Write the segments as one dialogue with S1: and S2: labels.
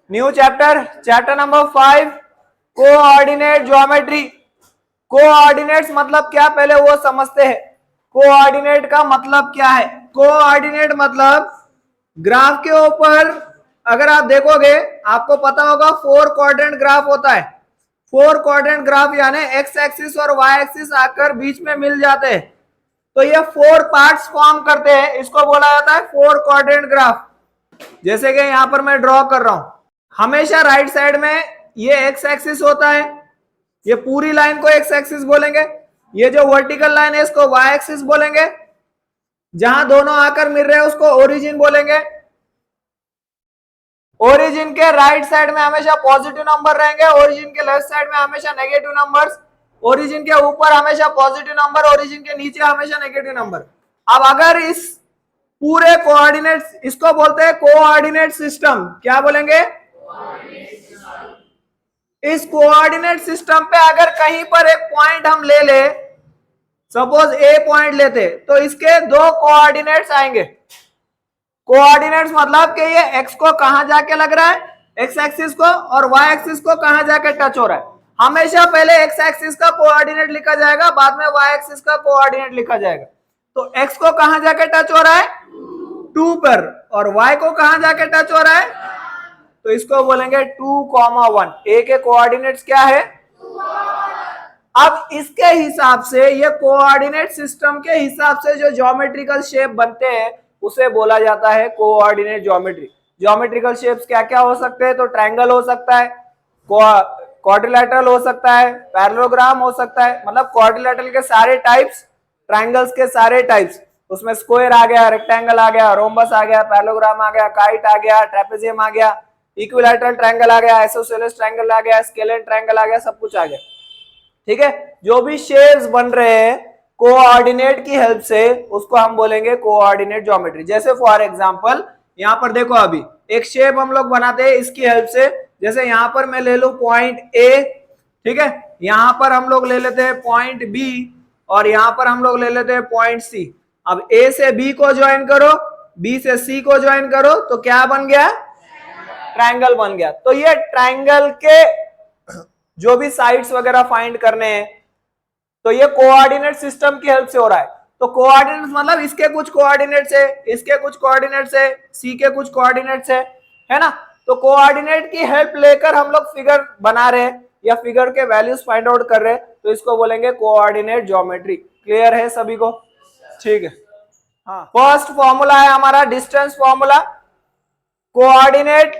S1: New chapter, chapter number 5, coordinate geometry. Coordinates मतलब क्या पहले वो समझते हैं। कोऑर्डिनेट का मतलब क्या है? कोऑर्डिनेट मतलब ग्राफ के ऊपर अगर आप देखोगे आपको पता होगा 4 क्वाड्रेंट ग्राफ होता है। 4 क्वाड्रेंट ग्राफ यानी एक्स एक्सिस और वाई एक्सिस आकर बीच में मिल जाते हैं, तो ये 4 पार्ट्स फॉर्म करते हैं, इसको बोला जाता है 4 क्वाड्रेंट ग्राफ। जैसे कि यहां पर मैं ड्रॉ कर रहा हूं, हमेशा राइट साइड में ये एक्स एक्सिस होता है, ये पूरी लाइन को एक्स एक्सिस बोलेंगे, ये जो वर्टिकल लाइन है इसको वाई एक्सिस बोलेंगे, जहां दोनों आकर मिल रहे हैं उसको ओरिजिन बोलेंगे। ओरिजिन के राइट साइड में हमेशा पॉजिटिव नंबर रहेंगे, ओरिजिन के लेफ्ट साइड में हमेशा नेगेटिव नंबर्स, ओरिजिन के ऊपर हमेशा पॉजिटिव नंबर, ओरिजिन के नीचे हमेशा नेगेटिव नंबर। अब अगर इस पूरे कोऑर्डिनेट्स, इसको बोलते हैं कोऑर्डिनेट सिस्टम। क्या बोलेंगे? इस कोऑर्डिनेट सिस्टम पे अगर कहीं पर एक पॉइंट हम ले ले, सपोज ए पॉइंट लेते, तो इसके 2 कोऑर्डिनेट्स आएंगे। कोऑर्डिनेट्स मतलब कि ये एक्स को कहां जाके लग रहा है, एक्स एक्सिस को, और वाई एक्सिस को कहां जाके टच हो रहा है। हमेशा पहले एक्स एक्सिस का कोऑर्डिनेट लिखा जाएगा, बाद में वाई एक्सिस का कोऑर्डिनेट लिखा जाएगा। तो एक्स को कहां जाके टच हो रहा है? 2 पर, और y को कहां जाके टच हो रहा है? तो इसको बोलेंगे 2,1। ए के कोऑर्डिनेट्स क्या है? अब इसके हिसाब से, ये कोऑर्डिनेट सिस्टम के हिसाब से जो ज्योमेट्रिकल शेप बनते हैं उसे बोला जाता है कोऑर्डिनेट ज्योमेट्री। ज्योमेट्रिकल शेप्स क्या क्या हो सकते हैं? तो ट्रायंगल हो सकता है, क्वाड्रिलेटरल हो सकता है, पैरेललोग्राम हो सकता है, मतलब क्वाड्रिलेटरल के सारे टाइप्स, ट्रायंगल्स के सारे टाइप्स, उसमें स्क्वायर आ गया, रेक्टेंगल आ गया, रोम्बस आ गया, पैरेललोग्राम आ गया, काइट आ गया, ट्रेपेजियम आ गया, इक्विलैटरल ट्रायंगल आ गया, आइसोसेलेस ट्रायंगल आ गया, स्केलेन ट्रायंगल आ गया, सब कुछ आ गया। ठीक है, जो भी शेप्स बन रहे हैं कोऑर्डिनेट की हेल्प से उसको हम बोलेंगे कोऑर्डिनेट ज्योमेट्री। जैसे फॉर एग्जांपल यहां पर देखो, अभी एक शेप हम लोग बनाते हैं इसकी हेल्प से। जैसे यहां पर मैं ले लूं पॉइंट ए, ठीक है, यहां पर हम लोग ले लेते हैं पॉइंट बी, और यहां पर हम लोग ले लेते हैं पॉइंट सी। अब ए से बी को ज्वाइन करो, बी से सी को ज्वाइन करो, तो क्या बन गया? ट्रायंगल बन गया। तो ये ट्रायंगल के जो भी साइड्स वगैरह फाइंड करने हैं तो ये कोऑर्डिनेट सिस्टम की हेल्प से हो रहा है। तो कोऑर्डिनेट्स मतलब इसके कुछ कोऑर्डिनेट्स है, इसके कुछ कोऑर्डिनेट्स है, सी के कुछ कोऑर्डिनेट्स है ना। तो कोऑर्डिनेट की हेल्प लेकर हम लोग फिगर बना रहे हैं या फिगर के वैल्यूज फाइंड आउट कर रहे हैं, तो इसको बोलेंगे कोऑर्डिनेट ज्योमेट्री। क्लियर है सभी को? ठीक है। हाँ, फर्स्ट फॉर्मूला है हमारा डिस्टेंस फॉर्मूला। कोऑर्डिनेट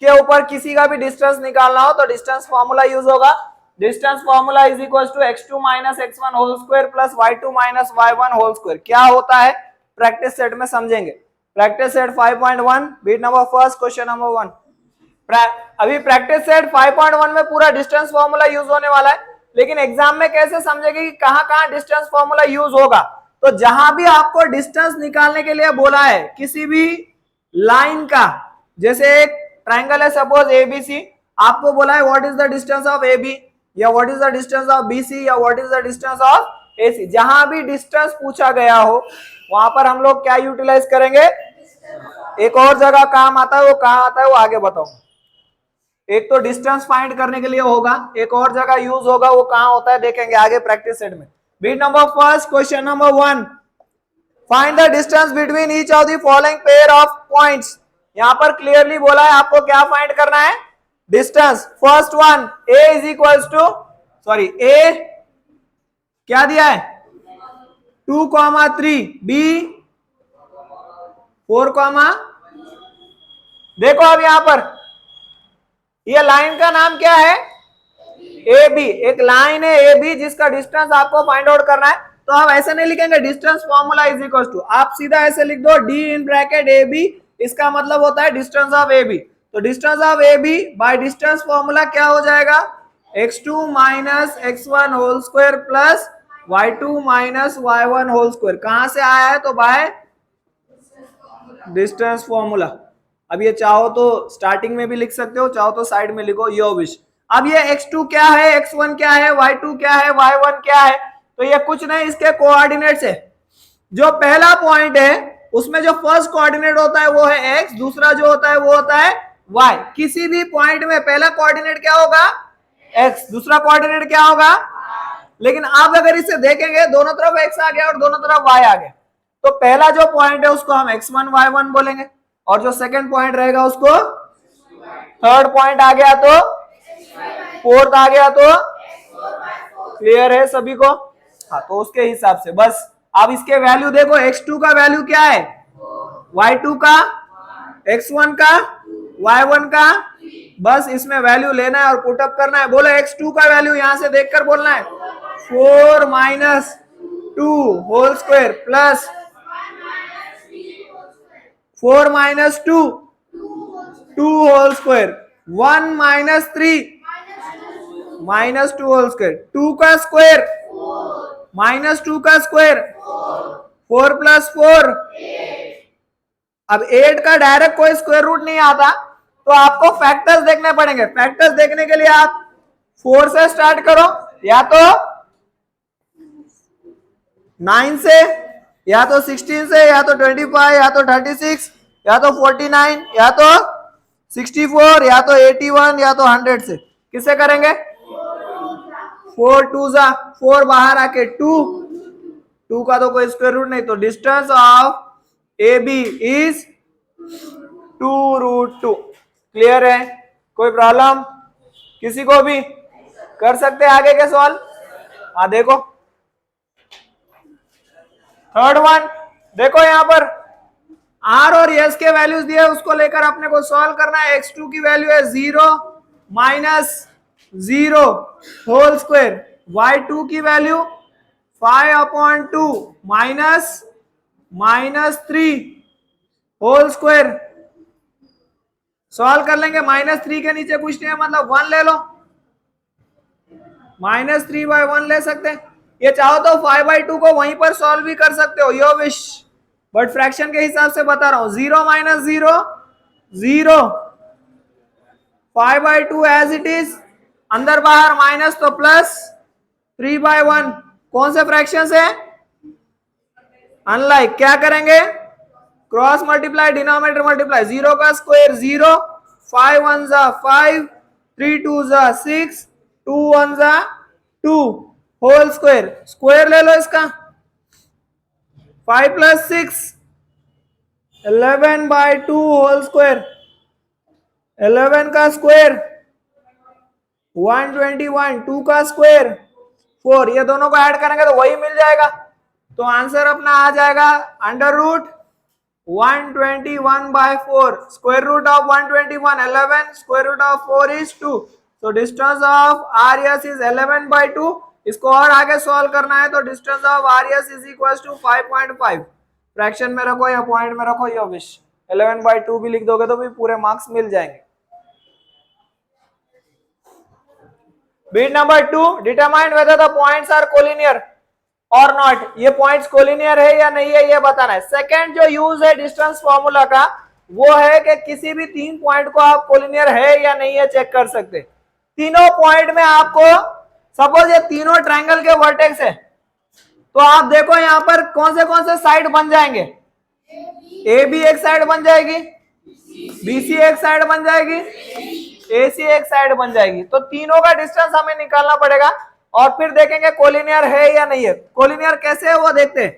S1: के ऊपर किसी का भी डिस्टेंस निकालना हो तो डिस्टेंस फॉर्मूला यूज होगा। Distance formula is equal to x2 minus x1 whole square plus y2 minus y1 whole square. क्या होता है प्रैक्टिस सेट में समझेंगे। Practice set 5.1 bit number first question number 1। अभी प्रैक्टिस सेट 5.1 में पूरा डिस्टेंस फॉर्मूला यूज होने वाला है, लेकिन एग्जाम में कैसे समझेंगे कि कहां कहां डिस्टेंस फॉर्मूला यूज होगा। तो जहां भी आपको डिस्टेंस निकालने के लिए बोला है किसी भी लाइन का, जैसे एक ट्रायंगल है सपोज एबीसी, आपको बोला है what is the distance of AB, या what is the distance of BC, या what is the distance of AC. जहां भी डिस्टेंस पूछा गया हो वहां पर हम लोग क्या यूटिलाइज करेंगे? एक और जगह काम आता है, वो कहां आता है वो आगे बताऊंगा। एक तो डिस्टेंस फाइंड करने के लिए होगा, एक और जगह यूज होगा, वो कहां होता है देखेंगे आगे प्रैक्टिस सेट में। Bit number first question number 1, find the distance between each of the following pair of points. यहां पर क्लियरली बोला है आपको क्या फाइंड करना है? Distance. First one a is equals to, sorry a क्या दिया है? 2,3, b 4, देखो अब यहां पर ये लाइन का नाम क्या है? A B. एक लाइन है ए बी जिसका डिस्टेंस आपको फाइंड आउट करना है। तो आप ऐसे नहीं लिखेंगे distance formula is equal to, आप सीधा ऐसे लिख दो D in bracket A B, इसका मतलब होता है डिस्टेंस ऑफ ए बी। तो distance of A B by distance formula क्या हो जाएगा? x2 minus x1 whole square plus y2 minus y1 whole square. कहां से आया है? तो बाय डिस्टेंस फॉर्मूला। अब ये चाहो तो स्टार्टिंग में भी लिख सकते हो, चाहो तो साइड में लिखो, योर विश। अब ये x2 क्या है, x1 क्या है, y2 क्या है, y1 क्या है? तो ये कुछ नहीं, इसके कोऑर्डिनेट्स है। जो पहला पॉइंट है उसमें जो फर्स्ट कोऑर्डिनेट होता है वो है x, दूसरा जो होता है वो होता है y, किसी भी पॉइंट में पहला कोऑर्डिनेट क्या होगा x, दूसरा कोऑर्डिनेट क्या होगा, लेकिन आप अगर इसे देखेंगे दोनों तरफ x आ गया और दोनों तरफ y आ गया, तो पहला जो पॉइंट है उसको हम x1 y1 बोलेंगे और जो सेकंड पॉइंट रहेगा उसको, थर्ड पॉइंट आ गया तो फोर्थ आ गया तो, क्लियर है सभी को। हाँ, तो उसके हिसाब से बस अब इसके वैल्यू देखो, x2 का वैल्यू क्या है, y2 का, x1 का, y1 का, बस इसमें वैल्यू लेना है और पुटअप करना है। बोलो x2 का वैल्यू यहां से देखकर बोलना है 4 minus 2 whole square plus 4 minus 2 2 whole square, 1 minus 3 minus 2 whole square, 2 का स्क्वायर माइनस 2 का स्क्वायर 4 प्लस 4। अब 8 का डायरेक्ट कोई स्क्वायर रूट नहीं आता तो आपको फैक्टर्स देखने पड़ेंगे। फैक्टर्स देखने के लिए आप 4 से स्टार्ट करो, या तो 9 से, या तो 16 से, या तो 25, या तो 36, या तो 49, या तो 64, या तो 81, या तो 100 से। किससे करेंगे, 4 2 जा 4 बाहर आके 2, 2 का तो कोई स्क्वायर रूट नहीं, तो distance of A B is 2√2। Clear है, कोई प्रॉब्लम किसी को भी, कर सकते हैं आगे के सवाल। हाँ देखो थर्ड वन, देखो यहां पर आर और एस के वैल्यूज दिए, उसको लेकर अपने को सॉल्व करना है। x2 की वैल्यू है 0 माइनस 0 होल स्क्वायर, y2 की value 5/2 minus 3 whole square. Solve कर लेंगे, -3 के नीचे कुछ नहीं है, मतलब 1 ले लो, -3/1 ले सकते हैं। ये चाहो तो 5/2 को वहीं पर सॉल्व भी कर सकते हो, योर विश, बट फ्रैक्शन के हिसाब से बता रहा हूं। 0 माइनस 0 0, 5/2 एज इट इज, अंदर बाहर माइनस तो प्लस, 3/1 कौन से फ्रैक्शन है, अनलाइक। क्या करेंगे, क्रॉस मल्टीप्लाई, डिनोमिनेटर मल्टीप्लाई, 0 का स्क्वायर 0, 5 1 जा 5, 3 2 जा 6, 2 1 जा 2 होल स्क्वायर, स्क्वायर ले लो इसका, 5 प्लस 6 11/2 होल स्क्वायर, 11 का स्क्वायर 121, 2 का स्क्वायर 4, ये दोनों को ऐड करेंगे तो वही मिल जाएगा। तो आंसर अपना आ जाएगा √121/4, square root of 121 11, square root of 4 is 2, तो distance of R S is 11/2। इसको और आगे सॉल्व करना है तो distance of R S is equal to 5.5, fraction में रखो या पॉइंट में रखो, योर विश। 11/2 भी लिख दोगे तो भी पूरे मार्क्स मिल जाएंगे। Bit number 2, determine whether the points are collinear or not. ये पॉइंट्स कोलिनियर है या नहीं है ये बताना है। सेकंड जो यूज है डिस्टेंस फॉर्मूला का वो है कि किसी भी 3 पॉइंट को आप कोलिनियर है या नहीं है चेक कर सकते। तीनों पॉइंट में आपको, सपोज ये तीनों ट्रायंगल के वर्टेक्स है, तो आप देखो यहां पर कौन से साइड बन जाएंगे, ए बी एक साइड बन जाएगी, बी सी एक साइड बन जाएगी, ए सी एक साइड बन जाएगी। तो तीनों का डिस्टेंस हमें निकालना पड़ेगा और फिर देखेंगे कोलिनियर है या नहीं है। कोलिनियर कैसे है वो देखते हैं।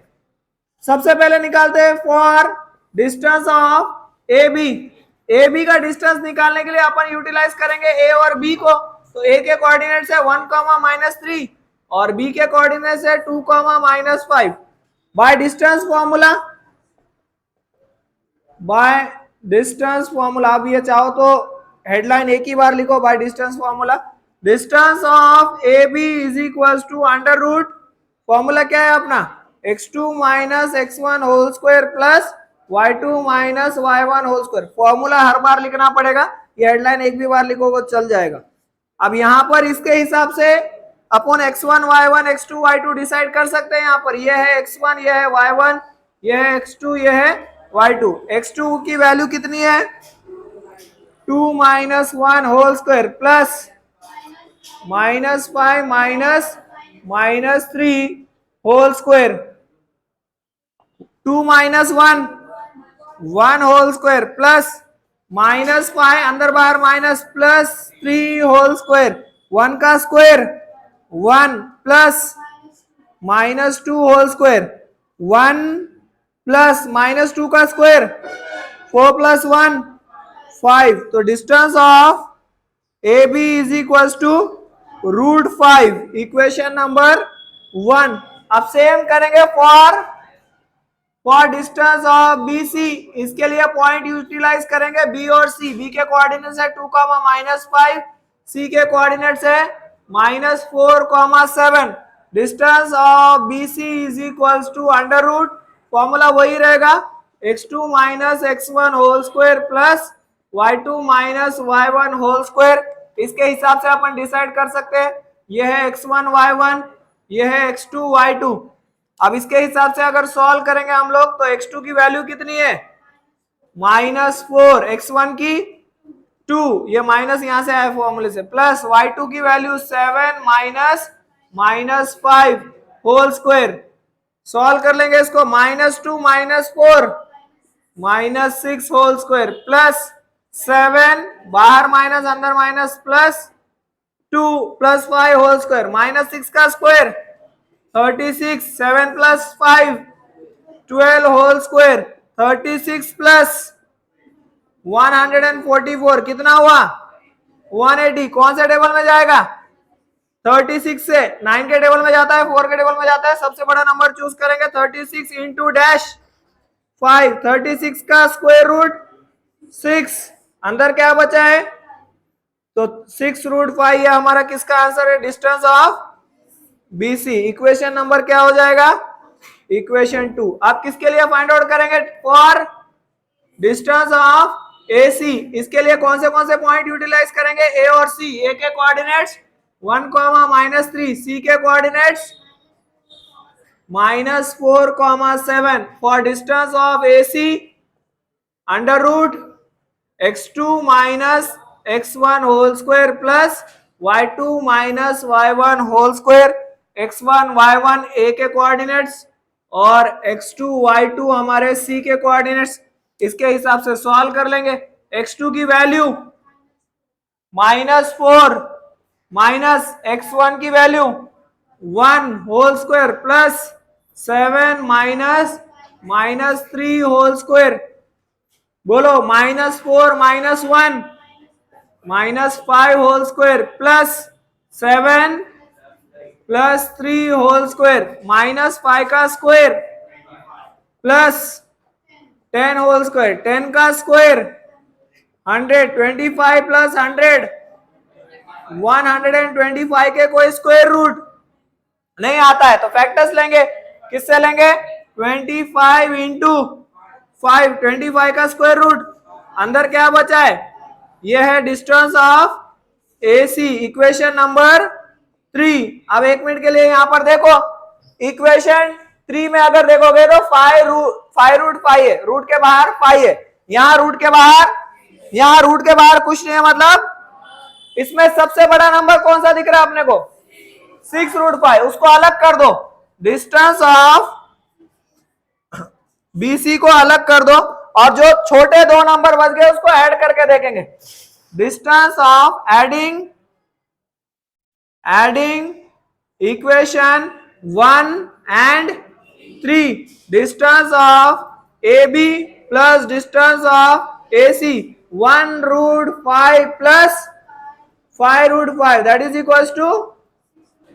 S1: सबसे पहले निकालते हैं for distance of A B. A B का डिस्टेंस निकालने के लिए अपन यूटिलाइज करेंगे ए और बी को। तो ए के कोऑर्डिनेट्स है 1, -3 और बी के कोऑर्डिनेट्स है 2, -5। By distance formula, by distance formula, अब ये चाहो तो हेडलाइन एक ही बार लिखो, by distance formula, distance of A B is equal to under root, formula क्या है अपना, x2 minus x1 whole square plus y2 minus y1 whole square. Formula हर बार लिखना पड़ेगा, ये हेडलाइन एक भी बार लिखोगे चल जाएगा। अब यहाँ पर इसके हिसाब से अपन x1 y1 x2 y2 decide कर सकते हैं। यहाँ पर ये है x1, ये है y1, ये है x2, ये है y2। x2 की वैल्यू कितनी है, 2 minus 1 whole square plus -5 minus 3 whole square, 2 minus 1 1 whole square plus -5 अंदर बाहर माइनस +3 होल स्क्वायर, 1 का square 1 plus -2 whole square 1 plus -2 का स्क्वायर 4 + 1 5। तो distance of A B is equal to √5, equation number 1। अब same करेंगे for distance of B C. इसके लिए point utilize करेंगे बी और सी। बी के कोऑर्डिनेट्स है 2, -5, सी के कोऑर्डिनेट्स है -4, 7। Distance of B C is equal to √ formula वही रहेगा x2 - x1 whole square plus y2 - y1 whole square. इसके हिसाब से अपन डिसाइड कर सकते हैं, यह है x1 y1, यह है x2 y2। अब इसके हिसाब से अगर सॉल्व करेंगे हम लोग तो x2 की वैल्यू कितनी है -4, x1 की 2, ये माइनस यहां से आया फॉर्मूले से, प्लस y2 की वैल्यू 7 -5 होल स्क्वायर। सॉल्व कर लेंगे इसको, -2 -4 -6 होल स्क्वायर प्लस 7 बाहर माइनस अंदर माइनस प्लस 2 + 5 होल स्क्वायर -6 का स्क्वायर 36, 7 + 5 12 होल स्क्वायर 36 प्लस 144 कितना हुआ 180। कौन से टेबल में जाएगा 36 से 9 के टेबल में जाता है, 4 के टेबल में जाता है, सबसे बड़ा नंबर चूज करेंगे। 36 इंटू डैश 5, 36 का स्क्वायर रूट 6, अंदर क्या बचा है तो 6√5। ये हमारा किसका आंसर है, distance of BC। Equation number क्या हो जाएगा, इक्वेशन 2। अब किसके लिए फाइंड आउट करेंगे, फॉर डिस्टेंस ऑफ AC। इसके लिए कौन से पॉइंट यूटिलाइज करेंगे, A और C। A के कोऑर्डिनेट्स 1, -3, C के coordinates -4, 7। For distance of AC √ x2 - x1 whole square plus y2 - y1 whole square. x1 y1 A के कोऑर्डिनेट्स और x2 y2 हमारे C के कोऑर्डिनेट्स। इसके हिसाब से सॉल्व कर लेंगे। x2 की वैल्यू -4 माइनस x1 की value 1 whole square plus 7 -3 whole square. बोलो -4 -1 -5 whole square plus 7 +3 whole square -5 का स्क्वायर प्लस 10 होल स्क्वायर, 10 का स्क्वायर 100, 25 + 100 125 के कोई स्क्वायर रूट नहीं आता है तो फैक्टर्स लेंगे। किससे लेंगे 25 इंटू 5, 25 का स्क्वायर रूट। अंदर क्या बचा है, यह है distance of AC, equation number 3। अब 1 मिनट के लिए यहां पर देखो, इक्वेशन 3 में अगर देखोगे तो 5√5 है, रूट के बाहर 5 है, यहां रूट के बाहर कुछ नहीं है, मतलब इसमें सबसे बड़ा नंबर कौन सा दिख रहा है अपने को 6√5, उसको अलग कर दो। डिस्टेंस ऑफ BC को अलग कर दो और जो छोटे 2 नंबर बच गए उसको ऐड करके देखेंगे। Distance of adding equation 1 and 3, distance of AB plus distance of AC 1√5 plus 5√5 that is equals to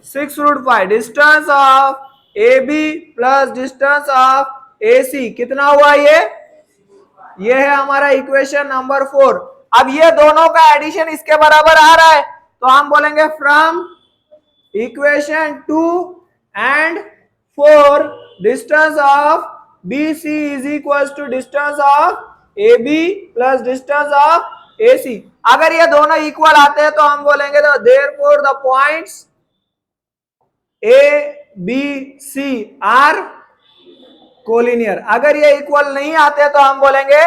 S1: 6√5। Distance of AB plus distance of AC कितना हुआ, ये है हमारा इक्वेशन नंबर 4। अब ये दोनों का एडिशन इसके बराबर आ रहा है तो हम बोलेंगे from equation 2 and 4 distance of BC is equal to distance of AB plus distance of AC। अगर ये दोनों इक्वल आते हैं तो हम बोलेंगे तो therefore the points A B C are collinear. अगर ये इक्वल नहीं आते तो हम बोलेंगे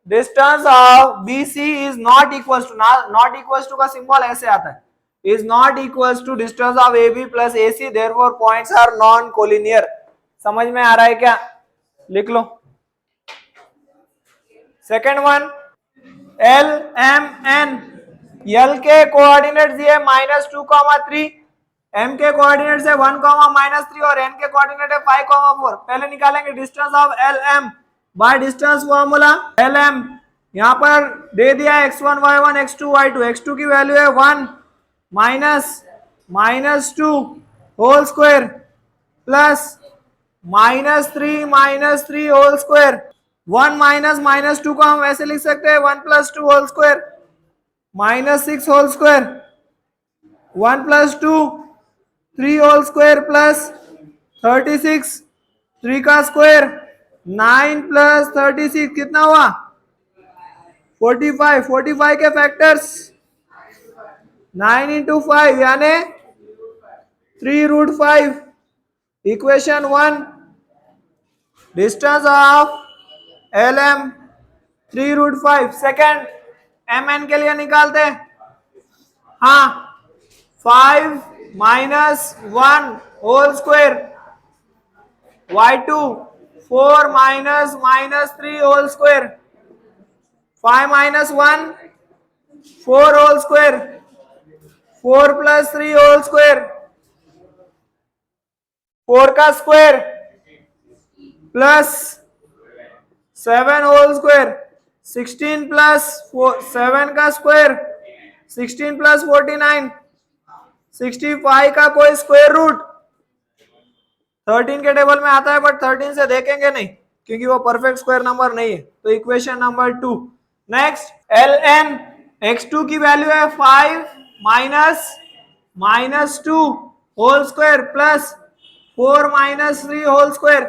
S1: distance of BC is not equal to का सिंबल ऐसे आता है, is not equal to distance of AB plus AC, therefore points are non collinear. समझ में आ रहा है क्या, लिख लो। Second one, L M N. L के कोऑर्डिनेट्स ये -2, 3, एम के कोऑर्डिनेट्स है 1, -3 और एन के कोऑर्डिनेट है 5, 4। पहले निकालेंगे distance of L M by distance formula. L M यहां पर दे दिया x1 y1 x2 y2। x2 की वैल्यू है 1 -2 whole square plus -3 whole square. 1 -2 को हम ऐसे लिख सकते हैं 1 + 2 whole square -6 whole square 1 + 2 3 whole square plus 36 3 का स्क्वायर 9 + 36 कितना हुआ 45। 45 के फैक्टर्स 9 × 5 यानी 3√5। Equation 1 distance of LM 3√5। Second MN के लिए निकालते हैं। हाँ 5 - 1 whole square y2 4 -3 whole square 5 - 1 4 whole square 4 + 3 whole square 4 का स्क्वायर प्लस 7 होल स्क्वायर 16 + 7 का स्क्वायर 16 + 49 65 का कोई स्क्वायर रूट 13 के टेबल में आता है बट 13 से देखेंगे नहीं क्योंकि वो परफेक्ट स्क्वायर नंबर नहीं है। तो equation number 2। Next ln x2 की वैल्यू है 5 -2 whole square plus 4 -3 whole square.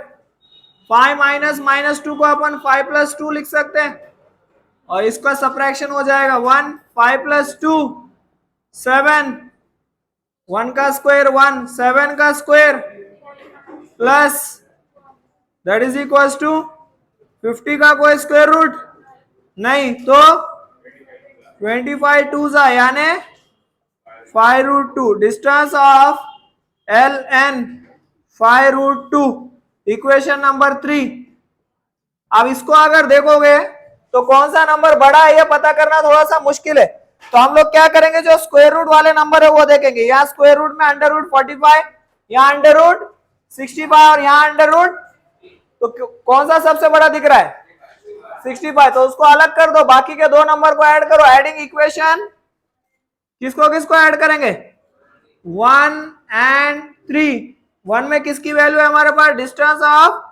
S1: 5 -2 को अपन 5 + 2 लिख सकते हैं और इसका सब्ट्रैक्शन हो जाएगा 1 5 + 2 7 1 का स्क्वायर 1 7 का square plus that is equals to 50 का कोई स्क्वायर रूट नहीं तो 25 2 यानी 5√2। Distance of LN 5√2। Equation number 3। अब इसको अगर देखोगे तो कौन सा नंबर बड़ा है यह पता करना थोड़ा सा मुश्किल है। तो हम लोग क्या करेंगे जो स्क्वायर रूट वाले नंबर है वो देखेंगे। यहाँ स्क्वायर रूट में √45 यहाँ √65 और यहाँ √ तो कौन सा सबसे बड़ा दिख रहा है 65। तो उसको अलग कर दो बाकी के दो नंबर को ऐड करो। एडिंग इक्वेशन किसको किसको ऐड करेंगे 1 और 3। 1 में किसकी वैल्यू है हमारे पास डिस्टेंस ऑफ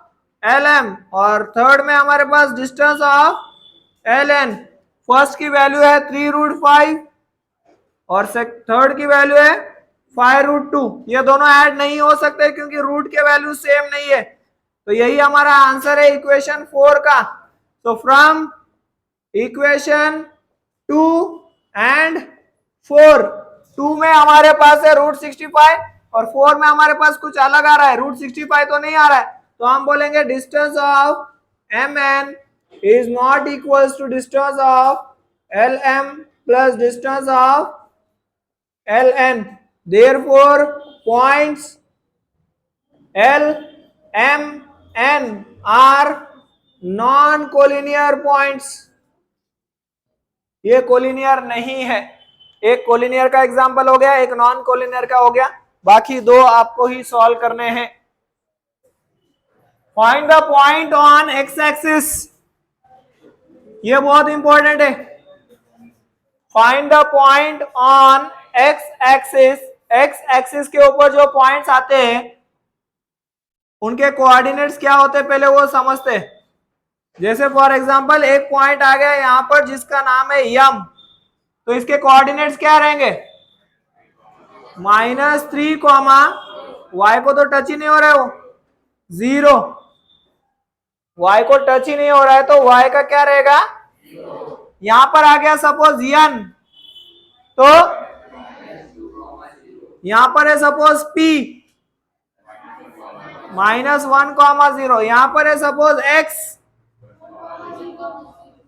S1: LM और थर्ड में हमारे पास डिस्टेंस ऑफ LN। फर्स्ट की वैल्यू है 3√5 और थर्ड की वैल्यू है 5√2। ये दोनों ऐड नहीं हो सकते क्योंकि रूट के वैल्यू सेम नहीं है। तो यही हमारा आंसर है इक्वेशन 4 का। तो फ्रॉम इक्वेशन 2 एंड 4 2 में हमारे पास है √65 और 4 में हमारे पास कुछ अलग आ रहा है √65 तो नहीं आ रहा है। तो हम बोलेंगे distance of MN is not equals to distance of LM plus distance of LN. Therefore, points L, M, N are non-collinear points. ये कोलिनियर नहीं है। एक कोलिनियर का एग्जांपल हो गया एक नॉन कोलिनियर का हो गया। बाकी दो आपको ही सॉल्व करने हैं। Find the point on x axis. ये बहुत इंपॉर्टेंट है। Find the point on x axis. X axis के ऊपर जो पॉइंट्स आते हैं उनके कोऑर्डिनेट्स क्या होते हैं पहले वो समझते हैं। जैसे फॉर एग्जांपल एक पॉइंट आ गया यहां पर जिसका नाम है यम। तो इसके कोऑर्डिनेट्स क्या रहेंगे -3, y को तो टच ही नहीं हो रहा है वो 0। y को टच ही नहीं हो रहा है तो y का क्या रहेगा यहां पर आ गया सपोज n। तो यहां पर है सपोज p -1, 0। यहां पर है सपोज x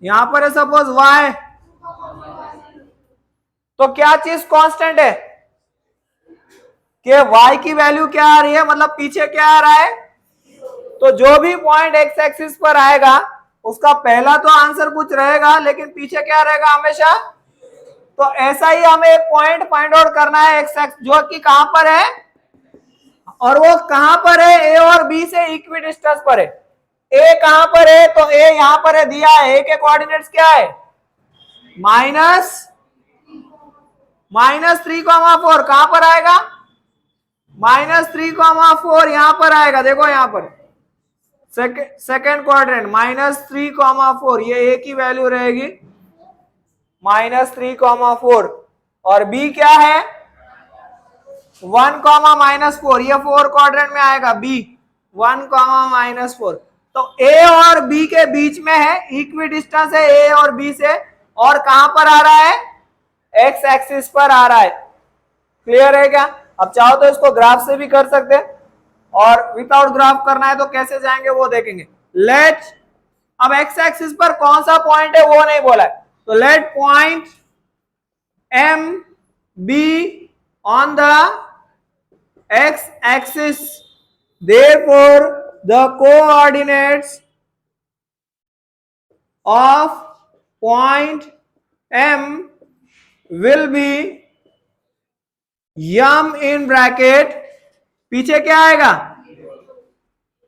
S1: यहां पर है सपोज y। तो क्या चीज कांस्टेंट है कि y की वैल्यू क्या आ रही है मतलब पीछे क्या आ रहा है। तो जो भी पॉइंट एक्स एक्सिस पर आएगा उसका पहला तो आंसर कुछ रहेगा लेकिन पीछे क्या रहेगा हमेशा। तो ऐसा ही हमें एक पॉइंट फाइंड आउट करना है एक्स एक्स जो कि कहां पर है और वो कहां पर है, ए और बी से इक्वी डिस्टेंस पर है। ए कहां पर है, तो ए यहां पर है, दिया है। ए के कोऑर्डिनेट्स क्या है, -3,4। कहां पर आएगा, -3,4 यहां पर आएगा। देखो यहां पर सेकेंड क्वाड्रेंट -3,4, ये ए की वैल्यू रहेगी -3,4। और बी क्या है 1,-4, ये 4 क्वाड्रेंट में आएगा बी 1,-4। तो ए और बी के बीच में है, इक्वी डिस्टेंस है ए और बी से, और कहां पर आ रहा है, एक्स एक्सिस पर आ रहा है। क्लियर है क्या। अब चाहो तो इसको ग्राफ से भी कर सकते हैं, और विदाउट ग्राफ करना है तो कैसे जाएंगे वो देखेंगे। लेट, अब एक्स एक्सिस पर कौन सा पॉइंट है वो नहीं बोला है, तो let point M be on the x axis, therefore the coordinates of point M will be m in bracket, पीछे क्या आएगा,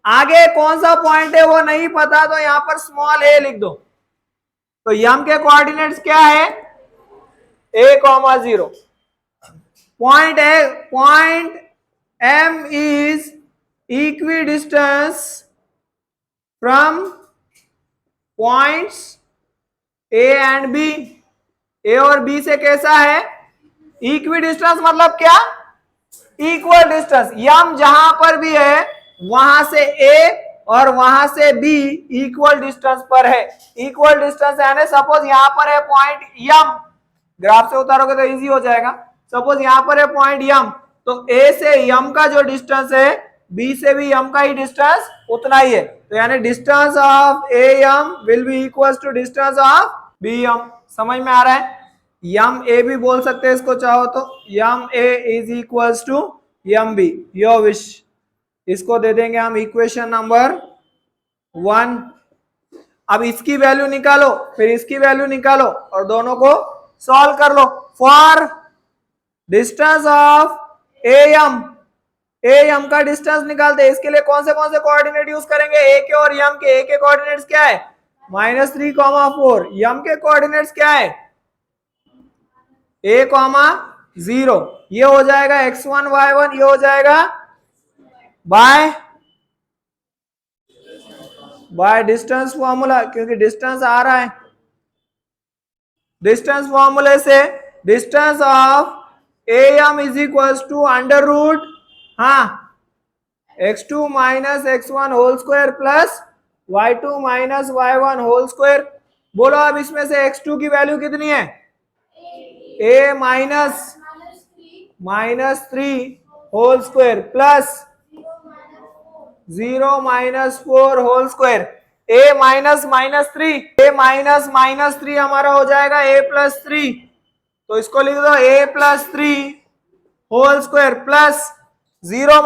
S1: आगे कौन सा पॉइंट है वो नहीं पता तो यहां पर स्मॉल a लिख दो। तो m के कोऑर्डिनेट्स क्या है, a,0। Point M is equidistance from points A and B। A और B से कैसा है, इक्विडिस्टेंस मतलब क्या, इक्वल डिस्टेंस। यम जहां पर भी है वहां से A और वहां से B इक्वल डिस्टेंस पर है। इक्वल डिस्टेंस यानी सपोज यहां पर है पॉइंट यम, ग्राफ से उतारोगे तो इजी हो जाएगा। सपोज यहां पर है पॉइंट यम, तो A से यम का जो डिस्टेंस है B से भी यम का ही डिस्टेंस उतना ही है। तो यानी distance of A M will be equal to distance of B M. समझ में आ रहा है, यम ए भी बोल सकते हैं इसको चाहो तो, M A is equal to M B, your wish. इसको दे देंगे हम इक्वेशन नंबर 1। अब इसकी वैल्यू निकालो, फिर इसकी वैल्यू निकालो और दोनों को सॉल्व कर लो। For distance of A M का डिस्टेंस निकालते हैं। इसके लिए कौन से कोऑर्डिनेट यूज करेंगे, ए के और एम के। ए के कोऑर्डिनेट्स क्या है, -3,4। एम के कोऑर्डिनेट्स क्या है, a,0। ये हो जाएगा x1 y1, ये हो जाएगा बाय डिस्टेंस फॉर्मूला, क्योंकि डिस्टेंस आ रहा है। डिस्टेंस फॉर्मूले से distance of am is equal to under root x2 minus x1 whole square plus y2 minus y1 whole square. बोलो अब इसमें से x2 की वैल्यू कितनी है, a -3 whole square plus 0 -4 whole square. a minus three हमारा हो जाएगा a +3, तो इसको लिख दो a +3 whole square plus 0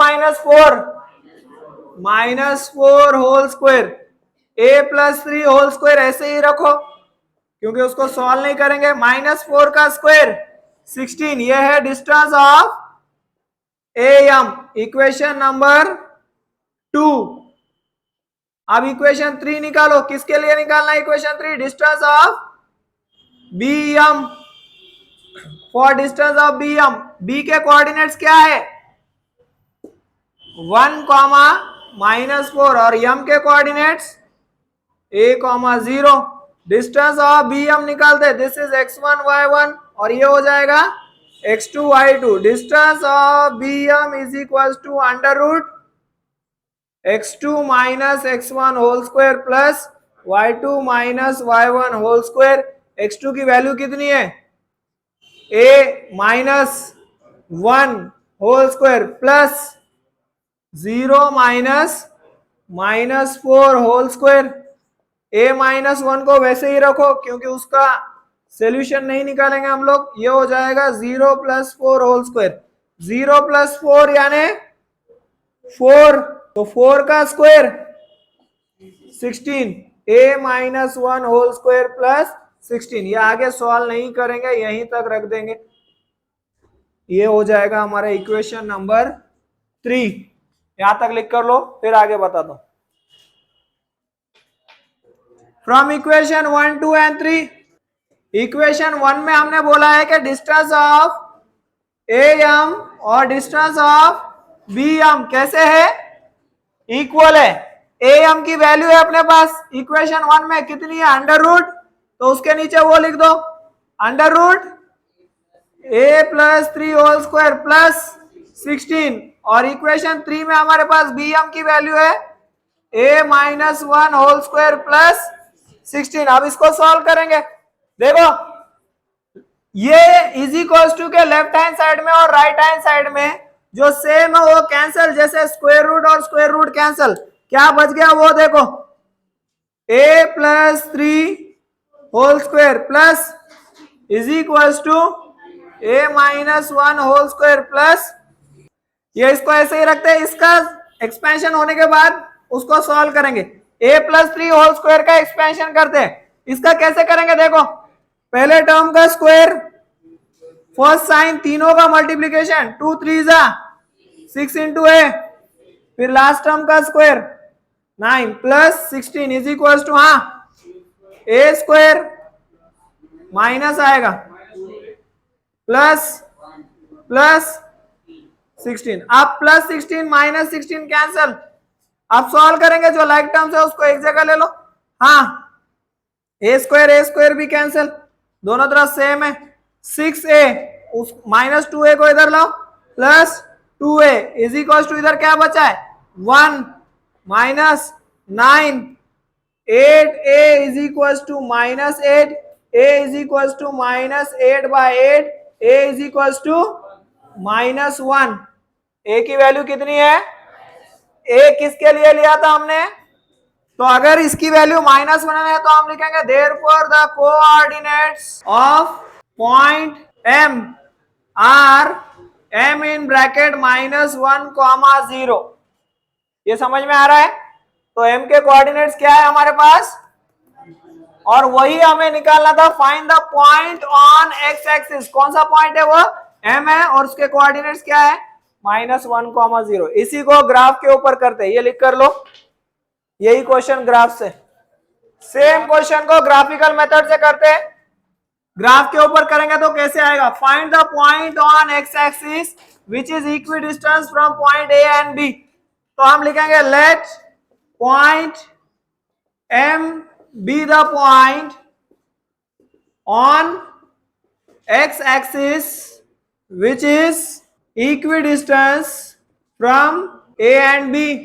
S1: -4 whole square. a +3 whole square ऐसे ही रखो क्योंकि उसको सॉल्व नहीं करेंगे। -4 का स्क्वायर 16, ये है distance of am, equation number 2। अब इक्वेशन 3 निकालो, किसके लिए निकालना है equation 3, distance of bm। For distance of bm, b के कोऑर्डिनेट्स क्या है 1, -4 और m के coordinates a,0। Distance of bm निकालते, दिस इज x1 y1 और ये हो जाएगा x2 y2। Distance of bm is equal to under root x2 minus x1 whole square plus y2 minus y1 whole square. x2 की value कितनी है, a -1 whole square plus 0 -4 whole square. a -1 को वैसे ही रखो क्योंकि उसका सॉल्यूशन नहीं निकालेंगे हम लोग। ये हो जाएगा 0 + 4 होल स्क्वायर। 0 + 4 यानी 4, तो 4 का स्क्वायर 16 ए माइनस 1 होल स्क्वायर प्लस 16। ये आगे सॉल्व नहीं करेंगे, यहीं तक रख देंगे। ये हो जाएगा हमारा इक्वेशन नंबर 3। यहां तक लिख कर लो, फिर आगे बताता हूं। फ्रॉम इक्वेशन 1, 2 एंड 3, इक्वेशन 1 में हमने बोला है कि डिस्टेंस ऑफ ए एम और डिस्टेंस ऑफ बी एम कैसे है, इक्वल है। ए एम की वैल्यू है अपने पास इक्वेशन 1 में कितनी है, अंडर रूट, तो उसके नीचे वो लिख दो अंडर रूट ए प्लस 3 होल स्क्वायर प्लस 16। और इक्वेशन 3 में हमारे पास बी एम की वैल्यू है ए माइनस 1 होल स्क्वायर प्लस 16। अब इसको सॉल्व करेंगे। देखो ये इज इक्वल टू के लेफ्ट हैंड साइड में और राइट हैंड साइड में जो सेम है वो कैंसल, जैसे स्क्वायर रूट और स्क्वायर रूट कैंसल, क्या बच गया वो देखो, a plus 3 whole square plus is equal to a minus 1 whole square plus, ये इसको ऐसे ही रखते हैं। इसका एक्सपेंशन होने के बाद उसको सॉल्व करेंगे। ए प्लस 3 होल स्क्वायर का एक्सपेंशन करते हैं, इसका कैसे करेंगे देखो, पहले टर्म का स्क्वायर, फर्स्ट साइन, तीनों का मल्टीप्लीकेशन, 2 3 जा 6 इंटू ए, फिर लास्ट टर्म का square 9 plus 16 is equal to, हाँ ए स्क्वायर माइनस आएगा प्लस प्लस 16। अब प्लस 16 माइनस 16 कैंसल। अब सॉल्व करेंगे, जो लाइक टर्म्स है उसको एक जगह ले लो, हाँ ए स्क्वायर भी कैंसल, दोनों तरफ सेम है। 6a उस माइनस 2a को इधर लाओ plus 2a is equal to, इधर क्या बचा है 1 minus 9, 8a is equal to minus 8, a is equal to minus 8 by 8, a is equal to minus 1। a की वैल्यू कितनी है, a किसके लिए लिया था हमने, तो अगर इसकी वैल्यू माइनस 1 है तो हम लिखेंगे therefore the coordinates of point m are m in bracket minus 1 comma 0। ये समझ में आ रहा है। तो m के कोऑर्डिनेट्स क्या है हमारे पास, और वही हमें निकालना था, find the point on x axis. कौन सा पॉइंट है वो, m है, और उसके कोऑर्डिनेट्स क्या है माइनस 1 कॉमा 0। इसी को ग्राफ के ऊपर करते हैं, ये लिख कर लो, यही क्वेश्चन ग्राफ से, सेम क्वेश्चन को ग्राफिकल मेथड से करते हैं। ग्राफ के ऊपर करेंगे तो कैसे आएगा, find the point on x axis which is equidistance from point A and B. तो हम लिखेंगे let point M be the point on x axis which is equidistance from A and B.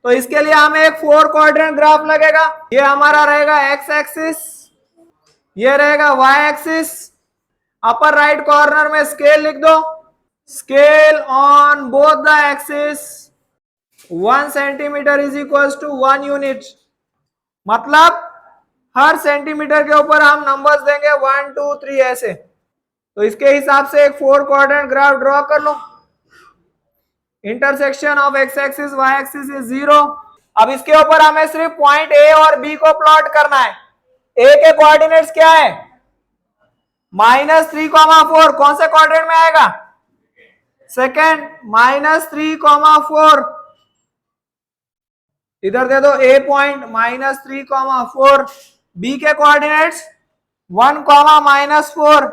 S1: तो इसके लिए हमें एक 4 quadrant graph लगेगा। ये हमारा रहेगा एक्स एक्सिस, ये रहेगा y axis, upper right corner में स्केल लिख दो, scale on both the axis 1 centimetre is equal to 1 unit. मतलब हर सेंटीमीटर के ऊपर हम नंबर्स देंगे 1 2 3 ऐसे। तो इसके हिसाब से एक 4 क्वाड्रेंट ग्राफ ड्रॉ कर लो। Intersection of x axis y axis is 0। अब इसके ऊपर हमें सिर्फ पॉइंट ए और बी को प्लॉट करना है। ए के कोऑर्डिनेट्स क्या है माइनस 3,4, कौन से क्वाड्रेंट में आएगा, सेकेंड, माइनस 3,4, इधर दे दो ए पॉइंट माइनस 3,4। बी के coordinates 1, minus 4,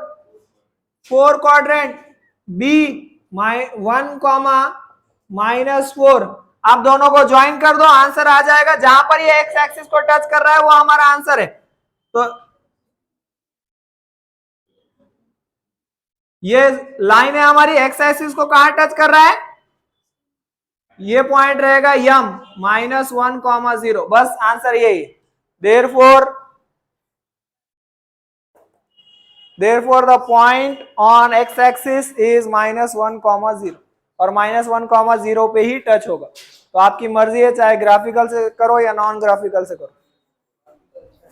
S1: 4 quadrant, B 1, minus 4। आप दोनों को ज्वाइन कर दो, आंसर आ जाएगा। जहां पर ये एक्स एक्सिस को टच कर रहा है वो हमारा आंसर है। तो ये लाइन है हमारी, एक्स एक्सिस को कहां टच कर रहा है, ये पॉइंट रहेगा यम माइनस 1,0। बस आंसर यही। Therefore the point on x axis is minus 1,0 और माइनस 1,0 पे ही टच होगा। तो आपकी मर्जी है, चाहे ग्राफिकल से करो या नॉन ग्राफिकल से करो।